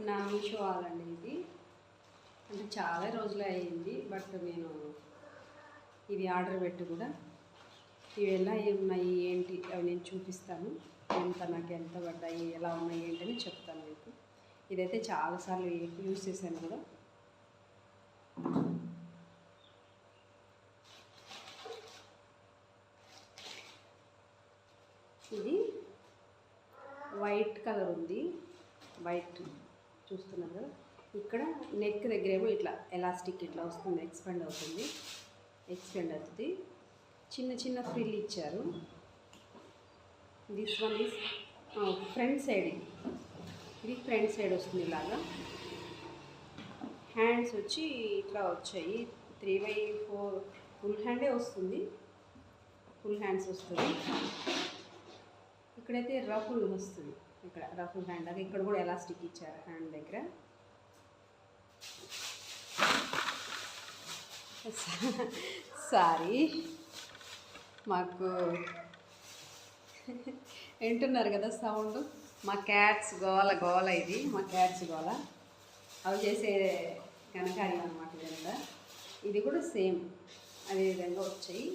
నా మీషో వాళ్ళండి ఇది. అంటే చాలా రోజులే అయింది. బట్ నేను ఇది ఆర్డర్ పెట్టి కూడా ఇవి ఎలా ఉన్నాయి ఏంటి అవి నేను చూపిస్తాను. నాకు ఎంత పడ్డాయి, ఎలా ఉన్నాయి ఏంటని చెప్తాను మీకు. ఇదైతే చాలాసార్లు యూజ్ చేశాను కూడా. ఇది వైట్ కలర్ ఉంది. వైట్ చూస్తున్నారు కదా, ఇక్కడ నెక్ దగ్గర ఏమో ఇట్లా ఎలాస్టిక్ ఇట్లా వస్తుంది, ఎక్స్పెండ్ అవుతుంది. చిన్న చిన్న ఫ్రిల్ ఇచ్చారు. This one is front side. ఇది ఫ్రంట్ సైడ్ వస్తుంది ఇలాగా. హ్యాండ్స్ వచ్చి ఇట్లా వచ్చాయి. 3/4 ఫుల్ హ్యాండే వస్తుంది. ఫుల్ హ్యాండ్స్ వస్తుంది. ఇక్కడైతే రఫుల్ వస్తుంది. ఇక్కడ రఫుల్ హ్యాండ్ అది. ఇక్కడ కూడా ఎలాస్టిక్ ఇచ్చారు హ్యాండ్ దగ్గర. సారీ, మాకు వింటున్నారు కదా సౌండ్, మా క్యాట్స్ గోల గోల. ఇది మా క్యాట్స్ గోల, అవి చేసే ఘనకార్యం అన్నమాట ఇదంతా. ఇది కూడా సేమ్ అదే విధంగా వచ్చాయి.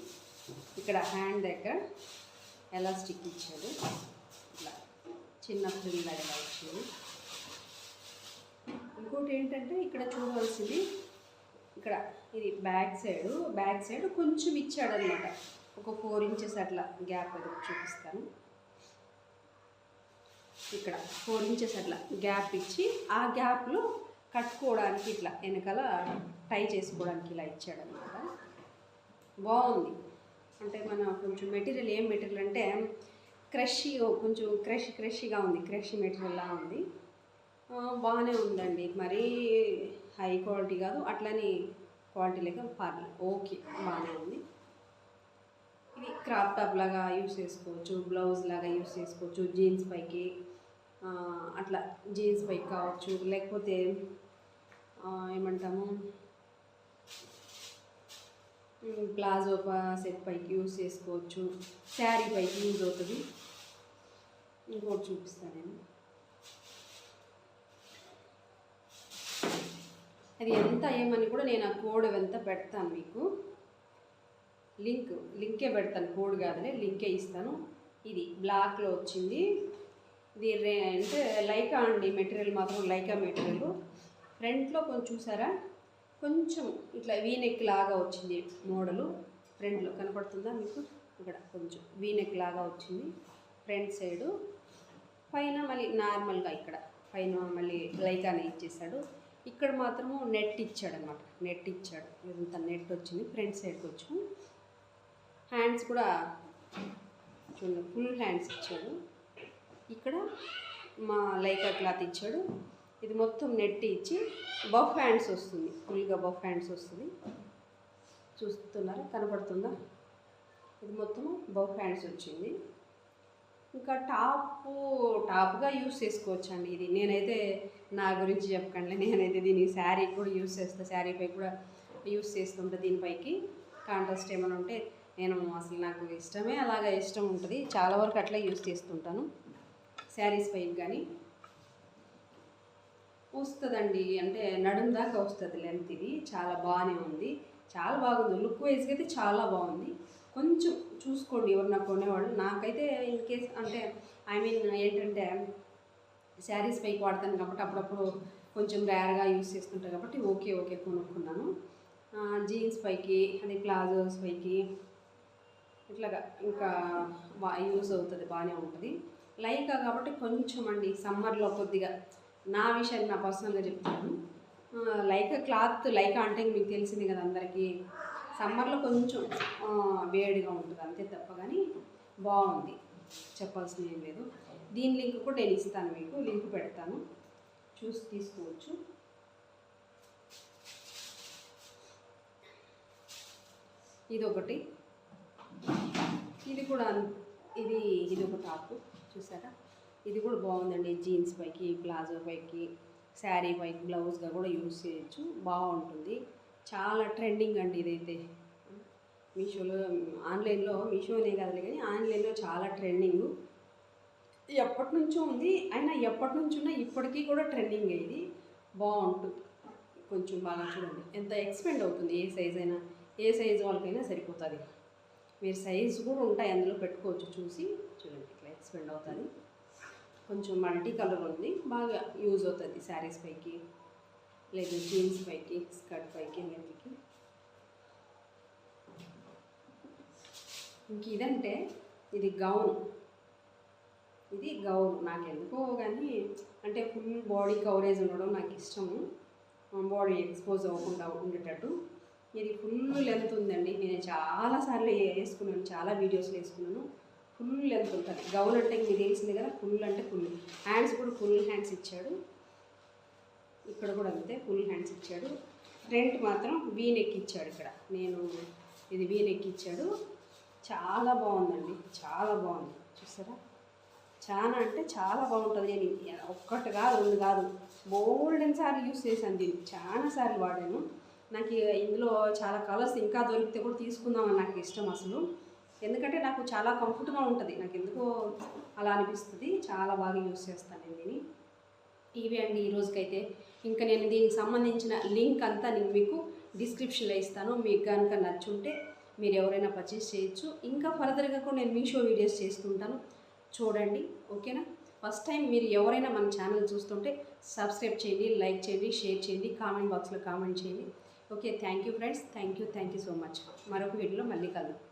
ఇక్కడ హ్యాండ్ దగ్గర ఎలాస్టిక్ ఇచ్చాడు, ఇట్లా చిన్న ఫ్రిల్ లాగా వచ్చింది. ఇంకోటి ఏంటంటే ఇక్కడ చూడవలసింది, ఇక్కడ ఇది బ్యాక్ సైడ్ కొంచెం ఇచ్చాడు అనమాట. ఒక 4 ఇంచెస్ అట్లా గ్యాప్ అది చూపిస్తాను. ఇక్కడ 4 ఇంచెస్ అట్లా గ్యాప్ ఇచ్చి ఆ గ్యాప్లో కట్టుకోవడానికి ఇట్లా వెనకాల టై చేసుకోవడానికి ఇలా ఇచ్చాడు అనమాట. బాగుంది. అంటే మన కొంచెం మెటీరియల్ ఏం మెటీరియల్ అంటే కొంచెం క్రషీగా ఉంది. క్రషీ మెటీరియల్లా ఉంది. బాగానే ఉందండి. మరీ హై క్వాలిటీ కాదు, అట్లని క్వాలిటీ లేక పర్లేదు, ఓకే, బాగానే ఉంది. ఇది క్రాప్ టాప్ లాగా యూస్ చేసుకోవచ్చు, బ్లౌజ్ లాగా యూస్ చేసుకోవచ్చు, జీన్స్ పైకి అట్లా జీన్స్ పైకి కావచ్చు, లేకపోతే ఏమంటాము ప్లాజో సెట్ పైకి యూస్ చేసుకోవచ్చు, శారీ పైకి యూజ్ అవుతుంది. ఇంకోటి చూపిస్తాను నేను. అది ఎంత ఏమని కూడా నేను ఆ కోడ్ ఎంత పెడతాను మీకు. లింకే పెడతాను, కోడ్ కాదులే, లింకే ఇస్తాను. ఇది బ్లాక్లో వచ్చింది. ఇది అంటే లైకా అండి, మెటీరియల్ మాత్రం లైకా మెటీరియల్. ఫ్రంట్లో కొంచెం చూసారా, కొంచెం ఇట్లా వీనెక్ లాగా వచ్చింది మోడలు. ఫ్రంట్లో కనపడుతుందా మీకు? ఇక్కడ కొంచెం వీనెక్ లాగా వచ్చింది ఫ్రంట్ సైడు. పైన మళ్ళీ నార్మల్గా ఇక్కడ పైన మళ్ళీ లైకానే ఇచ్చేసాడు. ఇక్కడ మాత్రము నెట్ ఇచ్చాడు అనమాట. ఇంత నెట్ వచ్చింది ఫ్రంట్ సైడ్కి వచ్చి. హ్యాండ్స్ కూడా చూడండి, ఫుల్ హ్యాండ్స్ ఇచ్చాడు. ఇక్కడ మా లైకా క్లాత్ ఇచ్చాడు. ఇది మొత్తం నెట్ ఇచ్చి బఫ్ హ్యాండ్స్ వస్తుంది, ఫుల్గా బఫ్ హ్యాండ్స్ వస్తుంది. చూస్తున్నారా, కనపడుతుందా? ఇది మొత్తము బఫ్ హ్యాండ్స్ వచ్చింది. ఇంకా టాప్గా యూస్ చేసుకోవచ్చండి ఇది. నేనైతే నా గురించి చెప్పకండి, నేనైతే దీన్ని శారీ కూడా యూస్ చేస్తాను, శారీపై కూడా యూస్ చేస్తుంటా. దీనిపైకి కాంట్రాస్ట్ ఏమైనా ఉంటే నేను అసలు నాకు ఇష్టమే, అలాగా ఇష్టం ఉంటుంది. చాలా వరకు అట్లా యూస్ చేస్తుంటాను. శారీస్ పైకి కానీ వస్తుందండి, అంటే నడుం దాకా వస్తుంది లెంత్. ఇది చాలా బాగానే ఉంది, చాలా బాగుంది. లుక్ వైజ్గా అయితే చాలా బాగుంది. కొంచెం చూసుకోండి ఎవరన్నా కొనేవాళ్ళు. నాకైతే ఇన్ కేస్ అంటే ఏంటంటే శారీస్ పైకి వాడతాను కాబట్టి అప్పుడప్పుడు కొంచెం రేర్గా యూస్ చేస్తుంటాను కాబట్టి ఓకే కొనుక్కున్నాను. జీన్స్ పైకి, అది ప్లాజోస్ పైకి ఇట్లాగా ఇంకా యూస్ అవుతుంది, బాగానే ఉంటుంది. లైకా కాబట్టి కొంచెం అండి సమ్మర్లో కొద్దిగా, నా విషయాన్ని నా పర్సనల్గా చెప్తాను. లైకా అంటే మీకు తెలిసింది కదా అందరికీ, సమ్మర్లో కొంచెం వేడిగా ఉంటుంది అంతే తప్ప కానీ బాగుంది, చెప్పాల్సిన ఏం లేదు. దీని లింక్ కూడా నేను ఇస్తాను మీకు, లింక్ పెడతాను, చూసి తీసుకోవచ్చు. ఇదొకటి, ఇది కూడా ఇది ఒక టాప్ చూసారా, ఇది కూడా బాగుందండి. జీన్స్ పైకి, ప్లాజో పైకి, శారీ పైకి బ్లౌజ్గా కూడా యూజ్ చేయొచ్చు, బాగుంటుంది. చాలా ట్రెండింగ్ అండి ఇదైతే. మీషోలో, ఆన్లైన్లో, మీషోనే కాదు కానీ ఆన్లైన్లో చాలా ట్రెండింగ్. ఎప్పటి నుంచో ఉంది, అయినా ఎప్పటి నుంచి ఉన్నా ఇప్పటికీ కూడా ట్రెండింగ్ ఇది బాగుంటుంది. కొంచెం బాగా చూడండి ఎంత ఎక్స్పెండ్ అవుతుంది. ఏ సైజ్ అయినా, ఏ సైజు వాళ్ళకైనా సరిపోతుంది. మీరు సైజు కూడా ఉంటాయి అందులో పెట్టుకోవచ్చు. చూసి చూడండి ఇట్లా ఎక్స్పెండ్ అవుతుంది. కొంచెం మల్టీ కలర్ ఉంది, బాగా యూజ్ అవుతుంది శారీస్ పైకి, లేదు జీన్స్ పైకి, స్కర్ట్ పైకి, నెత్తికి. ఇంక ఇదంటే ఇది గౌన్. ఇది గౌన్ నాకు ఎందుకో కానీ అంటే ఫుల్ బాడీ కవరేజ్ ఉండడం నాకు ఇష్టము, బాడీ ఎక్స్పోజ్ అవ్వకుండా ఉండేటట్టు. ఇది ఫుల్ లెంత్ ఉందండి. నేను చాలాసార్లు వేసుకున్నాను, చాలా వీడియోస్లో వేసుకున్నాను. ఫుల్ లెంత్ ఉంటుంది గౌన్ అంటే. మీకు తెలిసింది కదా, ఫుల్ అంటే ఫుల్. హ్యాండ్స్ కూడా ఫుల్ హ్యాండ్స్ ఇచ్చాడు. ఇక్కడ కూడా అంతే ఫుల్ హ్యాండ్స్ ఇచ్చాడు. ఫ్రంట్ మాత్రం వీ నెక్ ఇచ్చాడు. ఇక్కడ నేను ఇది వీ నెక్ ఇచ్చాడు. చాలా బాగుందండి, చాలా బాగుంది. చూసారా, చాలా అంటే చాలా బాగుంటుంది. నేను ఒక్కటి కాదు, రెండు కాదు, బోల్డెన్ సార్లు యూస్ చేశాను దీన్ని, చాలా సార్లు వాడాను. నాకు ఇందులో చాలా కలర్స్ ఇంకా దొరికితే కూడా తీసుకుందామని నాకు ఇష్టం అసలు. ఎందుకంటే నాకు చాలా కంఫర్ట్గా ఉంటుంది, నాకు ఎందుకో అలా అనిపిస్తుంది. చాలా బాగా యూస్ చేస్తాను నేను దీన్ని. ఇవి అండి ఈ రోజుకైతే. ఇంకా నేను దీనికి సంబంధించిన లింక్ అంతా నేను మీకు డిస్క్రిప్షన్లో ఇస్తాను. మీకు కనుక నచ్చుంటే మీరు ఎవరైనా పర్చేస్ చేయొచ్చు. ఇంకా ఫర్దర్గా కూడా నేను మీషో వీడియోస్ చేస్తుంటాను, చూడండి. ఓకేనా? ఫస్ట్ టైం మీరు ఎవరైనా మన ఛానల్ చూస్తుంటే సబ్స్క్రైబ్ చేయండి, లైక్ చేయండి, షేర్ చేయండి, కామెంట్ బాక్స్లో కామెంట్ చేయండి. Okay, thank you friends, thank you so much. మరొక వీడియోలో మళ్ళీ కలుద్దాం.